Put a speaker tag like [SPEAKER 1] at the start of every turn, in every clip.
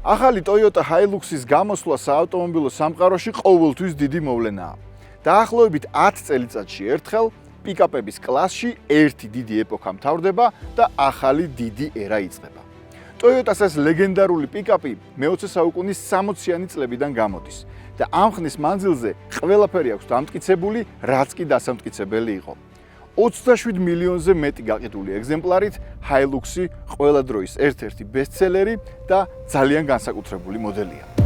[SPEAKER 1] ახალი Toyota Hilux-ის გამოსვლა საავტომობილო სამყაროში ყოველთვის დიდი მოვლენაა. დაახლოებით 10 წელიწადში ერთხელ პიკაპების კლასში ერთი დიდი ეპოქა მთავრდება და ახალი დიდი ერა იწყება. Toyota's ეს ლეგენდარული პიკაპი მე-20 საუკუნის 60-იანი წლებიდან გამოდის და ამ ხნის მანძილზე ყველაფერი აქვს დამტკიცებული, რაც კი დასამტკიცებელი იყო. 27 მილიონზე მეტი გაყიდული ეგზემპლარით Hilux-ი ყველა დროის ერთ-ერთი ბესტსელერი და ძალიან განსაკუთრებული მოდელია.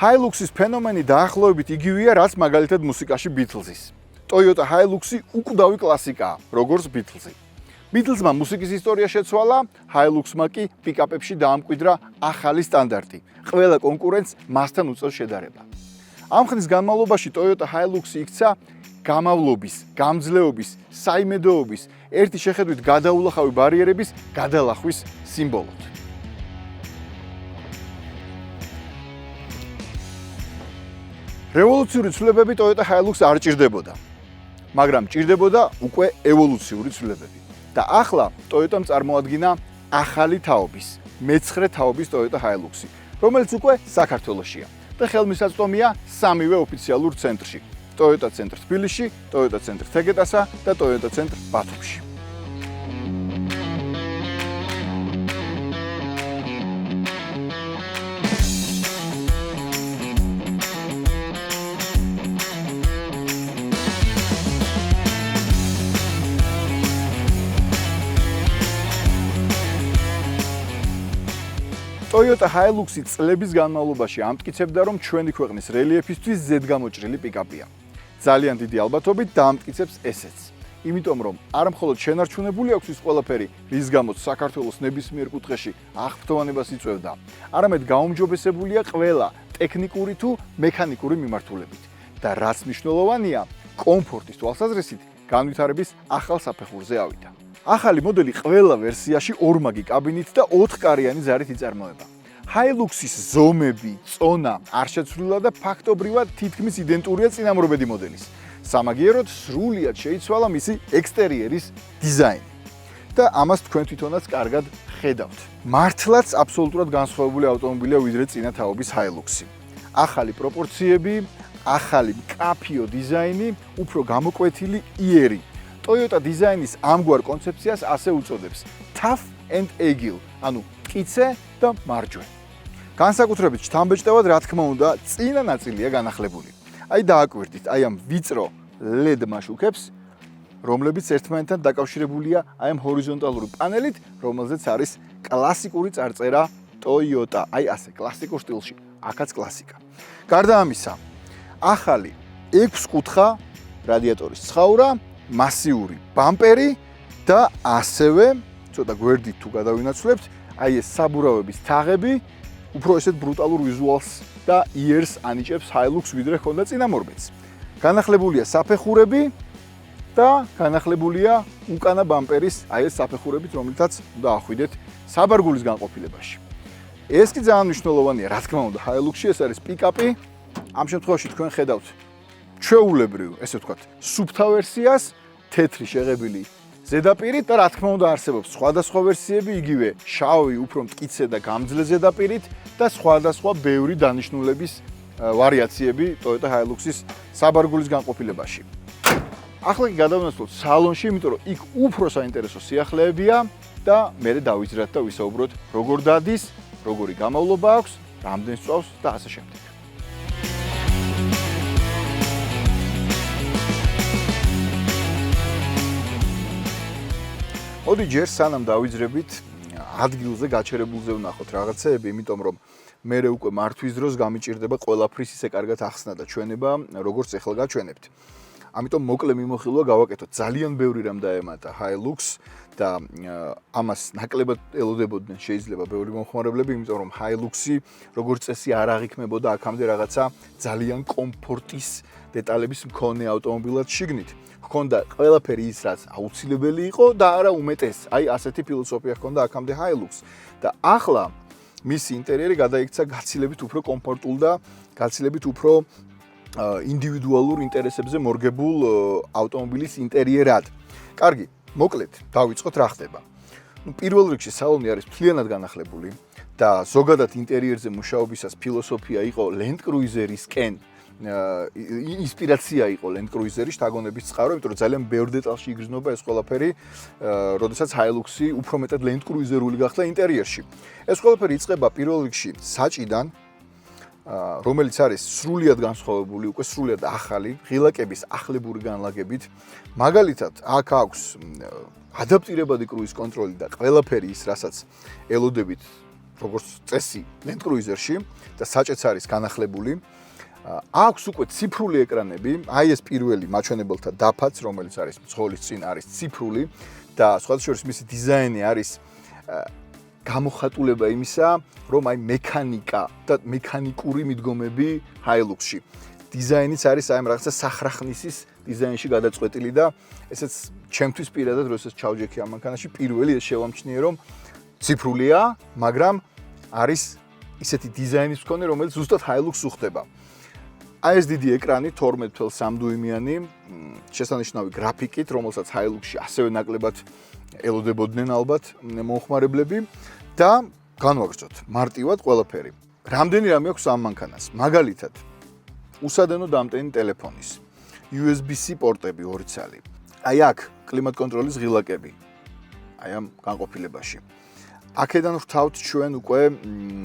[SPEAKER 1] Hilux-ის ფენომენი დაახლოებით იგივეა, რაც მაგალითად მუსიკაში Beatles-ის. Toyota Hilux-ი უკვდავი კლასიკაა, როგორც Beatles-ი. Beatles-მა მუსიკის ისტორია შეცვალა, Hilux-მა კი პიკაპებში დაამკვიდრა ახალი სტანდარტი. ყველა კონკურენტს მასთან უწევს შედარება. ამ ხნის განმავლობაში Toyota Hilux-ი იქცა გამავლობის, გამძლეობის, საიმედოობის, ერთი შეხედვით გადაულახავი ბარიერების გადალახვის სიმბოლოდ. რევოლუციური ცვლილებები Toyota Hilux არ ჭირდებოდა, მაგრამ ჭირდებოდა უკვე ევოლუციური ცვლილებები. და ახლა Toyota-მ წარმოადგინა ახალი თაობის, მე-9 თაობის Toyota Hilux-ი, რომელიც უკვე საქართველოშია და ხელმისაწვდომია სამივე ოფიციალურ ცენტრში: Toyota ცენტრ თბილისში, Toyota ცენტრ თეგეტასა და Toyota ცენტრ ბათუმში. Toyota Hilux-ი წლების განმავლობაში ამტკიცებდა, რომ ჩვენი ქვეყნის რელიეფისთვის ზედგამოჭრილი პიკაპია. ძალიან დიდი ალბათობით დაამტკიცებს ესეც. იმიტომ რომ არ მხოლოდ შენარჩუნებული აქვს ის ყველაფერი, რის გამოც საქართველოს ნებისმიერ კუთხეში აღფრთოვანებას იწვევდა, არამედ გაუმჯობესებულია ყველა ტექნიკური თუ მექანიკური მიმართულებით. და რაც მნიშვნელოვანია, კომფორტის თვალსაზრისით განვითარების ახალ საფეხურზე ავიდა. ახალი მოდელი ყველა ვერსიაში ორმაგი კაბინით და 4-კარიანი ზარით იწარმოება. Hilux-ის ზომები, წონა არ შეცვლილა და ფაქტობრივად თითქმის იდენტურია წინამორბედი მოდელის. სამაგიეროდ სრულიად შეიცვალა მისი ექსტერიერის დიზაინი. და ამას თქვენ თვითონაც კარგად ხედავთ. მართლაც აბსოლუტურად განსხვავებული ავტომობილია ვიდრე წინა თაობის Hilux-ი. ახალი პროპორციები, ახალი მკაფიო დიზაინი, უფრო გამოკვეთილი იერი. Toyota დიზაინის ამგვარ კონცეფციას ასე უწოდებს: tough and agile, ანუ მტკიცე და მარჯვე. განსაკუთრებით შთამბეჭდავად, რა თქმა უნდა, წინა ნაწილია განახლებული. აი დააკვირდით, აი ამ ვიწრო LED მაშუქებს, რომლებიც ერთმანეთთან დაკავშირებულია აი ამ ჰორიზონტალური პანელით, რომელზეც არის კლასიკური წარწერა Toyota. აი ასე, კლასიკურ სტილში, აქაც კლასიკა. გარდა ამისა, ახალი 6 კუთხა რადიატორის ცხაურა, მასიური ბამპერი და ასევე, ცოტა გვერდით თუ გადავინაცვლებთ, აი ეს საბურავების თაღები უფრო ესეთ ბრუტალურ ვიზუალს და იერს ანიჭებს Hilux ვიდრე ჰქონდა წინამორბედს. განახლებულია საფეხურები და განახლებულია უკანა ბამპერის აი ეს საფეხურებით, რომლითაც უნდა ახვიდეთ საბარგულის განყოფილებაში. ეს კი ძალიან მნიშვნელოვანია, რა თქმა უნდა, Hilux-ში ეს არის პიკაპი. ამ შემთხვევაში თქვენ ხედავთ ჩვეულებრივ, ესე ვთქვათ, სუფთა ვერსიას, თეთრი შეღებილი ზედაპირით და რა თქმა უნდა არსებობს სხვადასხვა ვერსიები, იგივე შავი, უფრო მტკიცე და გამძლე ზედაპირით და სხვადასხვა ბევრი დანიშნულების ვარიაციები Toyota Hilux-ის საბარგულის განყოფილებაში. ახლა კი გადავინაცვლოთ სალონში, იმიტომ რომ იქ უფრო საინტერესო სიახლეებია და მე დავიძრათ და ვისაუბროთ, როგორ დადის, როგორი გამოვლობა აქვს, რამდენ სწავს და ასე შემდეგ. ოდი ჯერ სანამ დავიძრებით ადგილზე გაჩერებულზე ვნახოთ რაღაცეები, იმიტომ რომ მე უკვე მართვის დროს გამიჭირდება ყველაფრის ისე კარგად ახსნა და ჩვენება, როგორც ახლა გაჩვენებთ. ამიტომ მოკლე მიმოხილვა გავაკეთოთ. ძალიან ბევრი რამ დაემატა Hilux და ამას ნაკლებად ელოდებოდნენ შეიძლება ბევრი მომხმარებლები, იმიტომ რომ Hilux-ი როგორც წესი არ აღიქმებოდა აქამდე რაღაცა ძალიან კომფორტის დეტალების მქონე ავტომობილად შიგნით. ჰქონდა ყველაფერი ის, რაც აუცილებელი იყო და არა უმეტეს. აი ასეთი ფილოსოფია ჰქონდა აქამდე Hilux და ახლა მისი ინტერიერი გადაიქცა გაცილებით უფრო კომფორტულ და გაცილებით უფრო ინდივიდუალურ ინტერესებზე მორგებულ ავტომობილის ინტერიერად. კარგი, მოკლედ, დავიწყოთ რა ხდება. პირველ რიგში სალონი არის მთლიანად განახლებული და ზოგადად ინტერიერზე მუშაობისას ფილოსოფია იყო Land Cruiser-ისკენ ინსპირაცია იყო Land Cruiser-ის შთაგონების წყარო, იმიტომ რომ ძალიან ბევრ დეტალში იგრძნობა ეს ყველაფერი, როდესაც Hilux-ი უფრო მეტად Land Cruiser-ული გახდა ინტერიერში. ეს ყველაფერი იწყება პირველ რიგში საჭიდან, რომელიც არის სრულიად განსხვავებული, უკვე სრულიად ახალი, ღილაკების ახლებური განლაგებით. მაგალითად, აქ აქვს ადაპტირებადი კრუიზ კონტროლი და ყველაფერი ის, რასაც ელოდებით, როგორც წესი Land Cruiser-ში და საჭეც არის განახლებული. აქვს უკვე ციფრული ეკრანები, აი ეს პირველი მაჩვენებელთა დაფაც, რომელიც არის მძღოლის წინ არის ციფრული და სხვათა შორის მისი დიზაინი არის გამოხატულება იმისა, რომ აი მექანიკა და მექანიკური მიდგომები Hilux-ში. დიზაინიც არის აი რაღაცა სახრახნისის დიზაინში გადაწყვეტილი და ესეც ჩემთვის პირადად როდესაც ჩავჯექი ამ მანქანაში, პირველი ეს შევამჩნიე, რომ ციფრულია, მაგრამ არის ისეთი დიზაინის მქონე, რომელიც ზუსტად Hilux-ს უხდება. აი ეს დიდი ეკრანი 12.3 დუიმიანი, შესანიშნავი გრაფიკით, რომელსაც Hilux-ში ასევე ნაკლებად ელოდებოდნენ ალბათ მომხმარებლები და განვაგრძოთ მარტივად ყველაფერი. რამდენი რამე აქვს ამ მანქანას? მაგალითად, უსადენო დამტენი ტელეფონის, USB-C პორტები 2 ცალი. აი აქ კლიმატ კონტროლის ღილაკები. აი ამ განყოფილებაში. აქედან ვრთავთ ჩვენ უკვე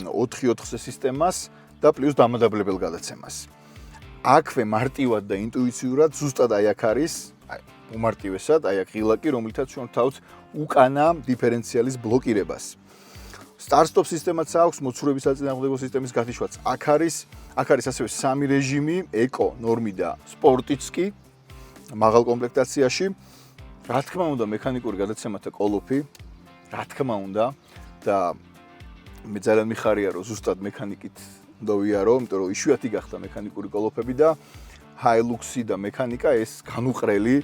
[SPEAKER 1] 4x4 სისტემას და პლუს დამადაბლებელ გადაცემას. აქვე მარტივად და ინტუიციურად ზუსტად აი აქ არის, აი უმარტივესად, აი აქ ღილაკი, რომლითაც ჩვენ ვრთავთ უკანა დიფერენციალის ბლოკირებას. Start-stop სისტემაც აქვს, მოცურების საწინააღმდეგო სისტემის გათიშვაც. აქ არის ასევე 3 რეჟიმი, ეკო, ნორმი და სპორტიც კი, მაღალ კომპლექტაციაში. რა თქმა უნდა, მექანიკური გადაცემათა კოლოფი, რა თქმა უნდა და მე ძალიან მიხარია, რომ ზუსტად მექანიკით დავიარო, იმიტომ რომ იშვიათი გახდა მექანიკური კოლოფები და Hilux-ი და მექანიკა ეს განუყრელი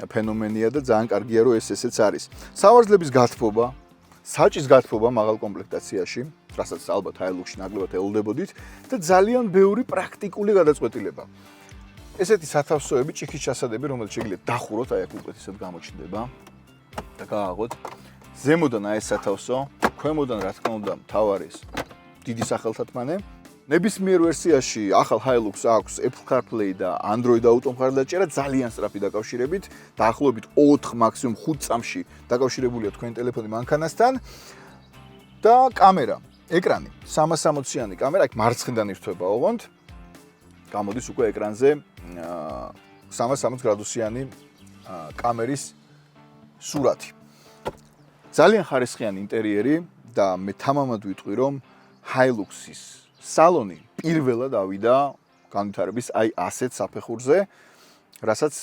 [SPEAKER 1] ფენომენია და ძალიან კარგია, რომ ესეც არის. სავარძლების გათბობა, საჭის გათბობა მაღალ კომპლექტაციაში, რასაც ალბათ Hilux-ში ნაკლებად ელოდებოდით და ძალიან ბევრი პრაქტიკული გადაწყვეტილება. ესეთი სათავსოები, ჭიქის ჩასადები, რომელიც შეგიძლიათ დახუროთ, აი აქ უკეთესად გამოჩნდება და გააღოთ. ზემოდან აი ეს სათავსო, ქვემოდან რა თქმა უნდა მთავარის დიდი სახელთათმანე. ნებისმიერ ვერსიაში ახალ Hilux აქვს Apple CarPlay და Android Auto მხარდაჭერა ძალიან სწრაფი დაკავშირებით, დაახლოებით 4 მაქსიმუმ 5 წამში დაკავშირებულია თქვენი ტელეფონი მანქანასთან და კამერა, ეკრანი, 360-იანი კამერა, აქ მარცხნიდან ირთვება ოღონდ. გამოდის უკვე ეკრანზე 360 გრადუსიანი კამერის სურათი. ძალიან ხარისხიანი ინტერიერი და მე თამამად ვიტყვი, რომ Hilux-ის სალონი პირველად ავიდა განვითარების აი ასეთ საფეხურზე, რასაც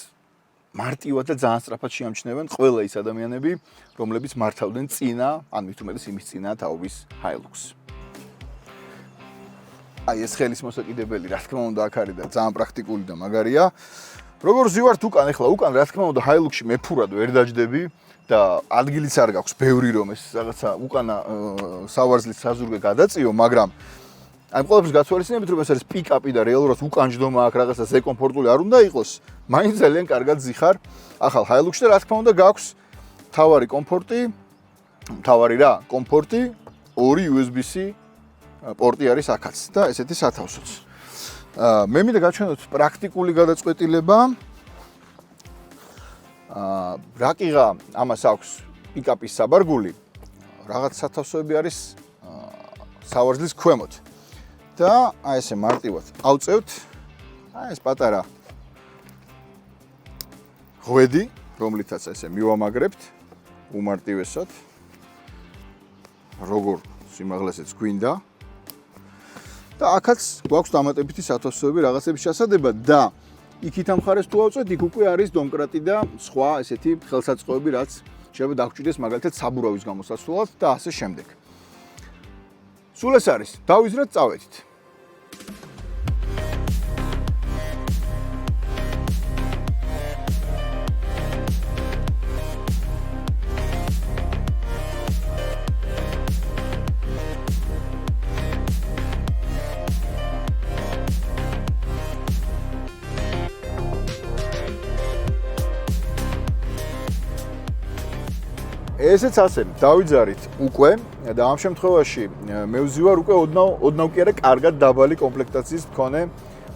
[SPEAKER 1] მარტივად და ძალიან სწრაფად შეამჩნევენ ყველა ის ადამიანები, რომლებიც მართავდნენ წინა, ან მით უმეტეს იმის წინა თაობის Hilux. აი ეს ხელის მოსაკიდებელი, რა თქმა უნდა, აქ არის და ძალიან პრაქტიკული და მაგარია. როგორ ზივართ უკან, ეხლა უკან რა თქმა უნდა Hilux-ში მეფურად ვერ დაждები და ადგილიც არ გაქვს ბევრი რომ ეს რაღაცა უკანა სავარზლის საზურგე გადაწიო, მაგრამ აი ყველაფერს გათვალისწინებით რომ ეს არის პიკაპი და რეალურად უკან ჯდომა აქვს რაღაცა ზეკომფორტული არ უნდა იყოს, მაინც ძალიან კარგად ზიხარ ახალ Hilux-ში და რა თქმა უნდა გაქვს თავარი კომფორტი, თავარი რა, კომფორტი, 2 USB-C პორტი არის აქაც და ესეთი სათავსოც. მე მინდა გაჩვენოთ პრაქტიკული გადაწყვეტილება. რაკიღა ამას აქვს პიკაპის საბარგული, რაღაც სათავსოები არის სავარზლის ქვემოთ. და აი ესე მარტივად ავწევთ აი ეს პატარა ღვედი, რომლითაც ესე მივამაგრებთ უმარტივესად, როგორ სიმაღლესაც გვინდა. და აქაც გვაქვს დამატებითი სათავსოები რაღაცების ჩასადება და იქით ამ მხარეს თუ ავწევთ, იქ უკვე არის დომკრატი და სხვა ესეთი ხელსაწყოები, რაც შეიძლება დაგჭირდეს მაგალითად საბურავის გამოსასვლელად და ასე შემდეგ. სულ ეს არის. დავიზრათ, წავედით. ესეც ასე დავიძარით უკვე და ამ შემთხვევაში მე ვზივარ უკვე ოდნავ კი არა კარგად დაბალი კომპლექტაციის მქონე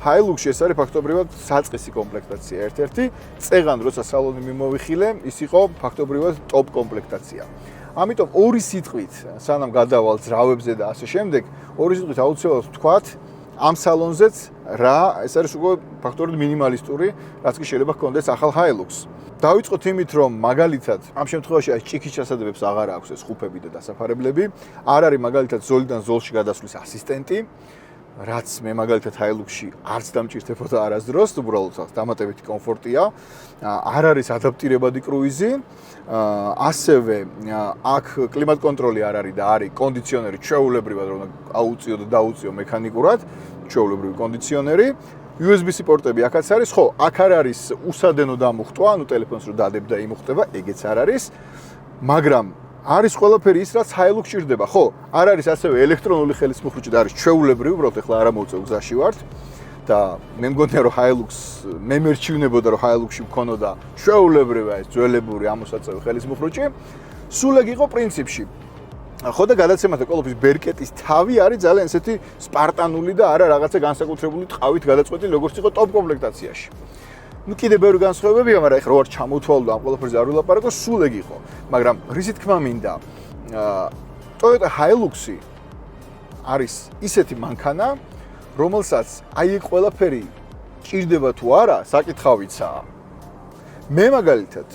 [SPEAKER 1] Hilux-ში ეს არის ფაქტობრივად საწყისი კომპლექტაცია ერთ-ერთი წეღან როცა სალონი მიმოვიხილე ის იყო ფაქტობრივად ტოპ კომპლექტაცია ამიტომ ორი სიტყვით სანამ გადავალ ძრავებზე და ასე შემდეგ ორი სიტყვით აუცილებლად ვთქვათ ამ სალონზეც რა ეს არის უკვე ფაქტობრივად მინიმალისტური რაც კი შეიძლება ჰქონდეს ახალ Hilux დავიწყოთ იმით, რომ მაგალითად ამ შემთხვევაში აი ჭიქის ჩასადებებს აღარ აქვს ეს ხუფები და დასაფარებლები. არ არის მაგალითად ზოლიდან ზოლში გადასვლის ასისტენტი, რაც მე მაგალითად Hilux-ში არც დამჭირდებოდა არასდროს, უბრალოდ დამატებითი კომფორტია. არ არის ადაპტირებადი კრუიზი. ასევე აქ კლიმატ კონტროლი არ არის და არის კონდიციონერი ჩვეულებრივად, რომ აუწიო და დაუწიო მექანიკურად, ჩვეულებრივი კონდიციონერი. USB-C პორტები აქაც არის, ხო, აქ არ არის უსადენო დამუხტვა, ანუ ტელეფონს რო დადებ და იმუხტება, ეგეც არ არის. მაგრამ არის ყველაფერი ის, რაც Hilux ჭირდება, ხო? არ არის ასევე ელექტრონული ხელისმუხრუჭი და არის ჩვეულებრივი, უბრალოდ ეხლა არა მოვწევ გზაში ვართ და მე მგონია რომ Hilux მე მერჩივნებოდა რომ Hilux-ში მქონოდა ჩვეულებრივი ეს ძველებური ამოსაწევი ხელისმუხრუჭი. სულ ეგ იყო პრინციპში. ხო და გადაცემათა კოლოფის ბერკეტის თავი არის ძალიან ესეთი სპარტანული და არა რაღაცა განსაკუთრებული ტყავით გადაწყვეტილი როგორც იყო ტოპ კომპლექტაციაში. ნუ კიდე ბევრი განსხვავებებია, მაგრამ ეხლა რო არ ჩამოთვალო და ამ ყველაფერზე არ ვილაპარაკო, სულ ეგ იყო. მაგრამ რისი თქმა მინდა, Toyota Hilux-ი არის ისეთი მანქანა, რომელსაც აი ეგ ყველაფერი ჭირდება თუ არა, საკითხავიცაა. მე მაგალითად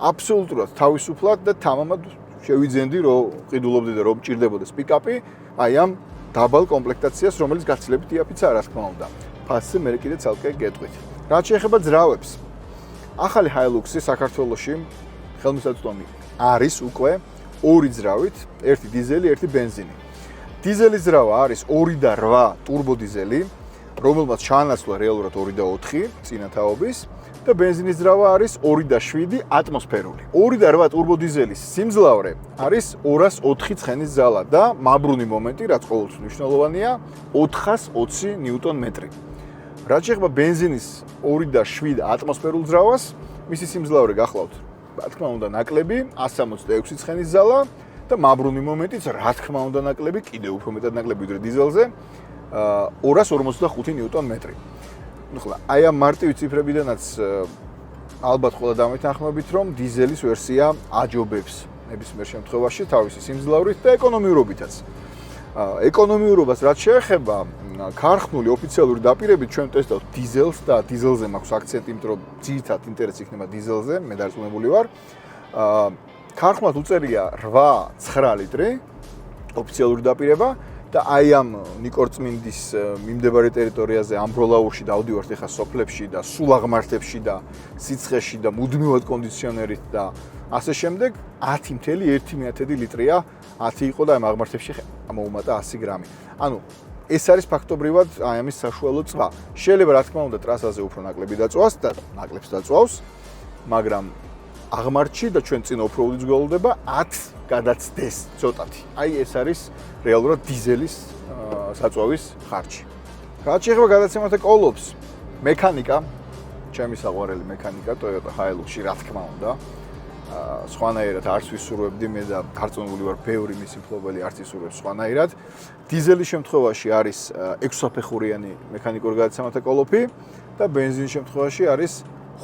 [SPEAKER 1] აბსოლუტურად თავისუფლად და თამამად შევიძენდი რომ ყიდულობდი და რომ ჭირდებოდეს პიკაპი აი ამ დაბალ კომპლექტაციას რომელიც გაცილებით იაფიცა რა თქმა უნდა ფასზე მე კიდე ცალკე გეტყვით რაც შეეხება ძრავებს ახალი Hilux-ი საქართველოში ხელმისაწვდომი არის უკვე ორი ძრავით ერთი დიზელი ერთი ბენზინი დიზელის ძრავა არის 2 და 8 ტურბო დიზელი რომელმაც ჩაანაცვლა რეალურად 2 და 4 წინათაობის და ბენზინის ძრავა არის 2 და 7 ატმოსფერული. 2 და 8 ტურბო დიზელის სიმძლავრე არის 204 ცხენის ძალა და მაბრუნი მომენტი, რაც ყოველთვის მნიშვნელოვანია, 420 ნიუტონ-მეტრი. რაც შეეხება ბენზინის 2 და 7 ატმოსფერულ ძრავას, მისი სიმძლავრე გახლავთ, რა თქმა უნდა, ნაკლები, 166 ცხენის ძალა და მაბრუნი მომენტიც, რა თქმა უნდა, ნაკლები, კიდევ უფრო მეტად ნაკლები ვიდრე დიზელზე, 245 ნიუტონ-მეტრი. ახლა აი ამ მარტივი ციფრებიდანაც ალბათ ყველა დამეთანხმებით რომ დიზელის ვერსია აჯობებს ნებისმიერ შემთხვევაში თავისი სიმძლავრით და ეკონომიურობითაც. ეკონომიურობას რაც შეეხება ქარხნული ოფიციალური დაპირებით ჩვენ ტესტავთ დიზელს და დიზელზე მაქვს აქცენტი, იმიტომ რომ ძირითად ინტერესი იქნება დიზელზე, მე დარწმუნებული ვარ. ქარხნულად უწერია 8-9 ლიტრი ოფიციალური დაპირება და აი ამ ნიკორწმინდის მიმდებარე ტერიტორიაზე ამბროლაურში დავდივართ ეხა სოფლებში და სულ აღმართებში და სიცხეში და მუდმივად კონდიციონერით და ასე შემდეგ 10.1 ლიტრია 10 იყო და ამ აღმართებში მოუმატა 100 გრამი. ანუ ეს არის ფაქტობრივად აი ამის საშუალო წვა. შეიძლება რა თქმა უნდა ტრასაზე უფრო ნაკლები დაწვას და ნაკლებს დაწვავს, მაგრამ აღმართში და ჩვენ წინ ოფროუდიც გველოდება 10 გადაცდეს ცოტათი. აი ეს არის რეალურად დიზელის საწვავის ხარჯი. რაც შეეხება გადაცემათა კოლოფს, მექანიკა, ჩემი საყვარელი მექანიკა Toyota Hilux-ში რა თქმა უნდა. სხვანაირად არც ვისურვებდი მე და დარწმუნებული ვარ, ბევრი მისი მფლობელი არც ისურვებს სხვანაირად. დიზელის შემთხვევაში არის 6 საფეხურიანი მექანიკური გადაცემათა კოლოფი და ბენზინის შემთხვევაში არის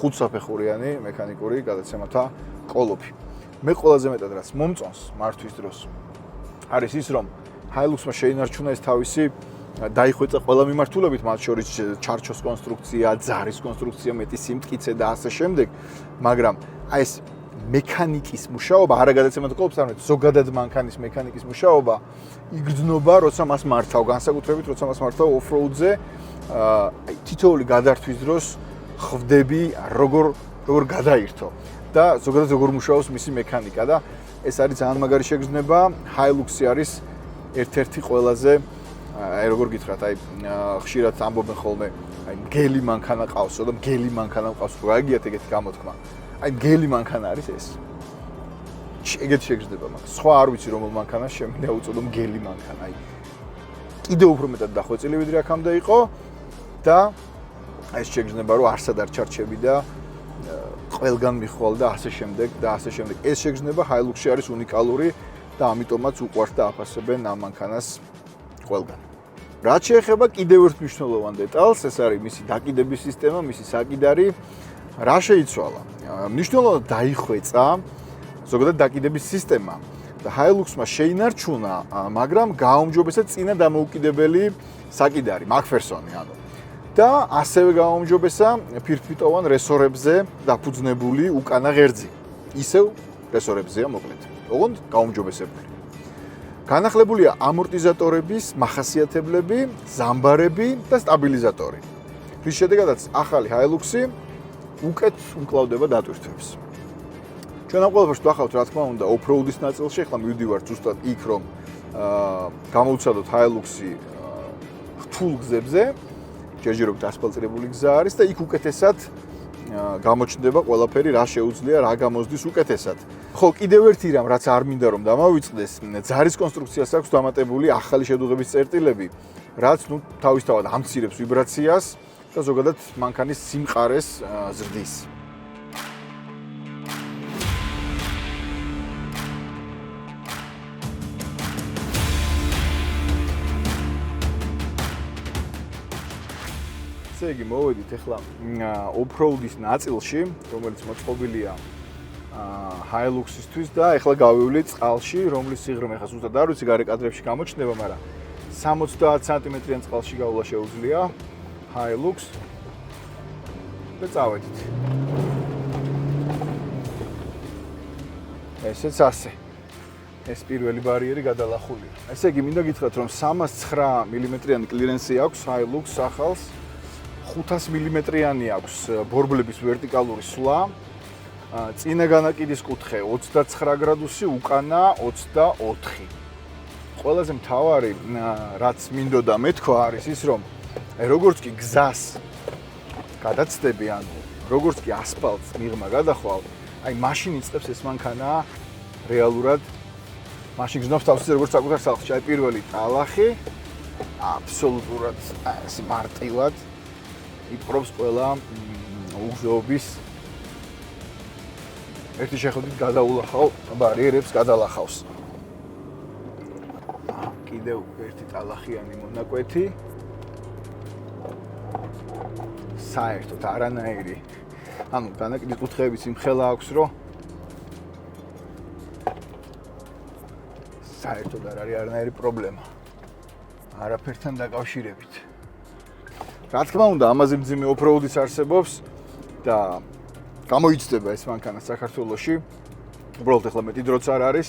[SPEAKER 1] 5 საფეხურიანი მექანიკური გადაცემათა კოლოფი. მე ყველაზე მეტად რაც მომწონს მართვის დროს არის ის რომ Hilux-მა შეინარჩუნა ეს თავისი დაიხვეწა ყველა მიმართულებით, მათ შორის ჩარჩოს კონსტრუქცია, ძარის კონსტრუქცია, მეტი სიმტკიცე და ასე შემდეგ, მაგრამ აი ეს მექანიკის მუშაობა, არა გადაცემათა კოლოფს, არამედ ზოგადად მანქანის მექანიკის მუშაობა იგრძნობა, როცა მას მართავ, განსაკუთრებით როცა მას მართავ ოფროუდზე, აი თითოეული გადართვის დროს ხვდები როგორ გადაირთო და ზოგადად როგორ მუშაობს მისი მექანიკა და ეს არის ძალიან მაგარი შეგრძნება. Hilux-ი არის ერთ-ერთი ყველაზე როგორ გითხრათ, ხშირად ამბობენ ხოლმე, მგელი მანქანა ყავსო და მგელი მანქანა ყავს. რა გიგიათ ეგეთი გამოთქმა? მგელი მანქანა არის ეს. ეგეთი შეგრძნება მაქვს. სხვა არ ვიცი რომელ მანქანას შემიძლია უწოდო მგელი მანქანა. კიდევ უფრო მეტად დახვეწილი ვიდრე აქამდე იყო და ეს შეგრძნება რომ არსად არ ჩარჩები და ყველგან მიხვალ და ასე შემდეგ და ასე შემდეგ. ეს შეგრძნება Hilux-ში არის უნიკალური და ამიტომაც უყვარს და აფასებენ ამ მანქანას ყველგან. რაც შეეხება კიდევ ერთ მნიშვნელოვან დეტალს, ეს არის მისი დაკიდების სისტემა, მისი საკიდარი. რა შეიცვალა? მნიშვნელოვნად დაიხვეწა ზოგადად დაკიდების სისტემა და Hilux-მა შეინარჩუნა, მაგრამ გააუმჯობესა წინა დამოუკიდებელი საკიდარი, McPherson-ი ანუ. და ასევე გააუმჯობესა ფირფიტოვან რესორებზე დაფუძნებული უკანა ღერძი. ისევ რესორებზეა მოკლედ. ოღონდ გააუმჯობესებული. განახლებულია ამორტიზატორების მახასიათებლები, ზამბარები და სტაბილიზატორი. რის შედეგადაც ახალი Hilux-ი უკეთ უმკლავდება დატვირთვებს. ჩვენ ამ ყველაფერს ვახავთ, რა თქმა უნდა, off-road-ის ნაწილში, ახლა მივდივართ ზუსტად იქ, რომ გამოვცადოთ Hilux-ი რთულ გზებზე, ჯერჯერობით ასფალტირებული გზა არის და იქ უკეთესად გამოჩნდება ყველაფერი, რა შეუძლია, რა გამოსდის უკეთესად. ხო, კიდევ ერთი რამ, რაც არ მინდა რომ დამავიწყდეს, ძარის კონსტრუქციას აქვს დამატებული ახალი შედუღების წერტილები, რაც თავისთავად ამცირებს ვიბრაციას და ზოგადად მანქანის სიმყარეს ზრდის. ესე იგი, მოვედით ახლა off-road-ის ნაწილში, რომელიც მოწყობილია Hilux-ისთვის და ახლა გავივლით წყალში, რომლის სიღრმე ახლა ზუსტად არ ვიცი, გარე კადრებში გამოჩნდება, მაგრამ 70 სანტიმეტრიან წყალში გავლა შეუძლია Hilux და წავედით. ესეც ასე. ეს პირველი ბარიერი გადალახულია. ესე იგი, მინდა გითხრათ, რომ 309 მმ-იანი კლირენსი აქვს Hilux ახალს. 500 მმ-იანი აქვს ბორბლების ვერტიკალური სვლა. წინა განაკიდის კუთხე 29 გრადუსი, უკანა 24. ყველაზე მთავარი, რაც მინდოდა მეთქვა, არის ის, რომ როგორც კი გზას გადაცდები, ანუ როგორც კი ასფალტს მიღმა გადახვალ, მაშინ იწყებს ეს მანქანა რეალურად მაშინ გზნობს თავს როგორც საკუთარ სახლში. პირველი ტალახი აბსოლუტურად ეს მარტივად იპყრობს ყველა უგზოობის ერთი შეხედვით გადაულახავ ბარიერებს გადალახავს. კიდევ ერთი ტალახიანი მონაკვეთი. საერთოდ არანაირი. ანუ განაკიდის კუთხეების იმხელა აქვს, რომ საერთოდ არ არის არანაირი პრობლემა. არაფერთან დაკავშირებით. რა თქმა უნდა, ამაზე მძიმე off-road-იც არსებობს და გამოიცდება ეს მანქანა საქართველოში. უბრალოდ ახლა მეტი დროც არ არის.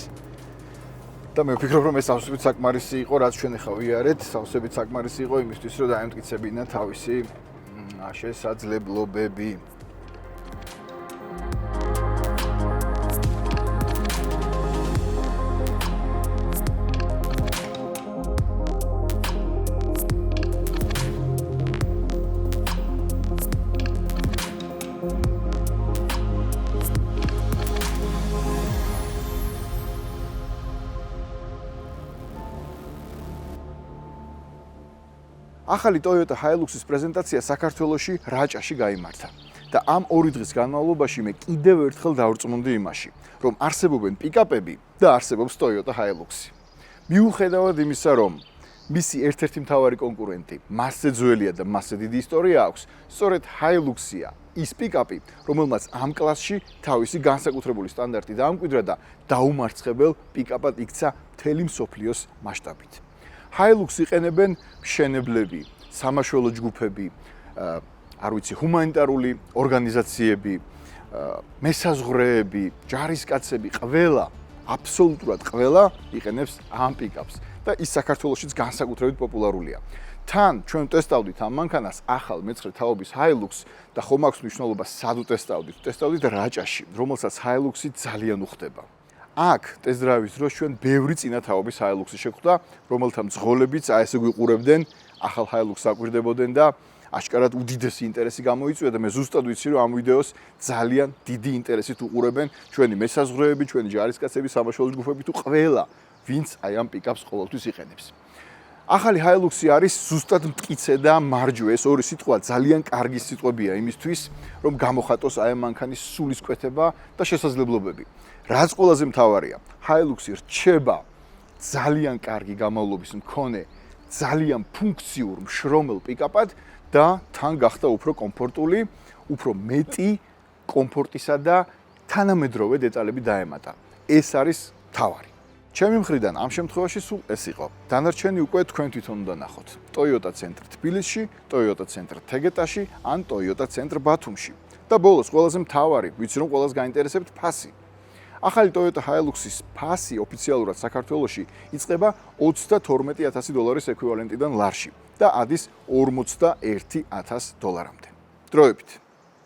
[SPEAKER 1] და მე ვფიქრობ, რომ ეს სავსებით საკმარისი იყო, რაც ჩვენ ახლა ვიარეთ, სავსებით საკმარისი იყო იმისთვის, რომ დაემტკიცებინა თავისი შესაძლებლობები. ახალი Toyota Hilux-ის პრეზენტაცია საქართველოში რაჭაში გაიმართა და ამ 2 დღის განმავლობაში მე კიდევ ერთხელ დავრწმუნდი იმაში, რომ არსებობენ პიკაპები და არსებობს Toyota Hilux-ი. მიუხედავად იმისა, რომ მისი ერთ-ერთი მთავარი კონკურენტი მასზე ძველია და მასზე დიდი ისტორია აქვს, სწორედ Hilux-ია ის პიკაპი, რომელმაც ამ კლასში თავისი განსაკუთრებული სტანდარტი დაამკვიდრა და დაუმარცხებელ პიკაპად იქცა მთელი მსოფლიოს მასშტაბით. Hilux იყენებენ მშენებლები, სამაშველო ჯგუფები, არ ვიცი, ჰუმანიტარული ორგანიზაციები, მესაზღვრეები, ჯარისკაცები, ყველა, აბსოლუტურად ყველა იყენებს ამ პიკაპს და ის საქართველოშიც განსაკუთრებით პოპულარულია. თან ჩვენ ტესტავდით ამ მანქანას ახალ მეცხრე თაობის Hilux და ხომ აქვს მნიშვნელობა სად ვტესტავდით? ვტესტავდით რაჭაში, რომელსაც Hilux-ი ძალიან უხდება. აქ ტესტ-დრაივის დროს ჩვენ ბევრი წინა თაობის Hilux-ი შეხვდა, რომელთა მძღოლებიც აი ესე გვიყურებდნენ, ახალ Hilux-ს აკვირდებოდნენ და აშკარად უდიდესი ინტერესი გამოიწვია და მე ზუსტად ვიცი, რომ ამ ვიდეოს ძალიან დიდი ინტერესით უყურებენ ჩვენი მესაზღვრეები, ჩვენი ჯარისკაცები, სამაშველო ჯგუფები თუ ყველა, ვინც აი ამ პიკაპს ყოველთვის იყენებს. ახალი Hilux-ი არის ზუსტად მტკიცე და მარჯვე, ეს ორი სიტყვა ძალიან კარგი სიტყვებია იმისთვის, რომ გამოხატოს აი ამ მანქანის სულისკვეთება და შესაძლებლობები. რაც ყველაზე მთავარია, Hilux-ი რჩება ძალიან კარგი გამოვლობის მქონე, ძალიან ფუნქციურ მშრომელ პიკაპად და თან გახდა უფრო კომფორტული, უფრო მეტი კომფორტისა და თანამედროვე დეტალები დაემატა. ეს არის მთავარი. ჩემი მხრიდან ამ შემთხვევაში სულ ეს იყო. დანარჩენი უკვე თქვენ თვითონ უნდა ნახოთ. Toyota ცენტრ თბილისში, Toyota ცენტრ თეგეტაში ან Toyota ცენტრ ბათუმში. და ბოლოს ყველაზე მთავარი, ვიცი რომ ყველას გაინტერესებთ ფასი. ახალი Toyota Hilux-ის ფასი ოფიციალურად საქართველოში იწყება $32,000 ეკვივალენტიდან ლარში და ადის $41,000-მდე. დროებით.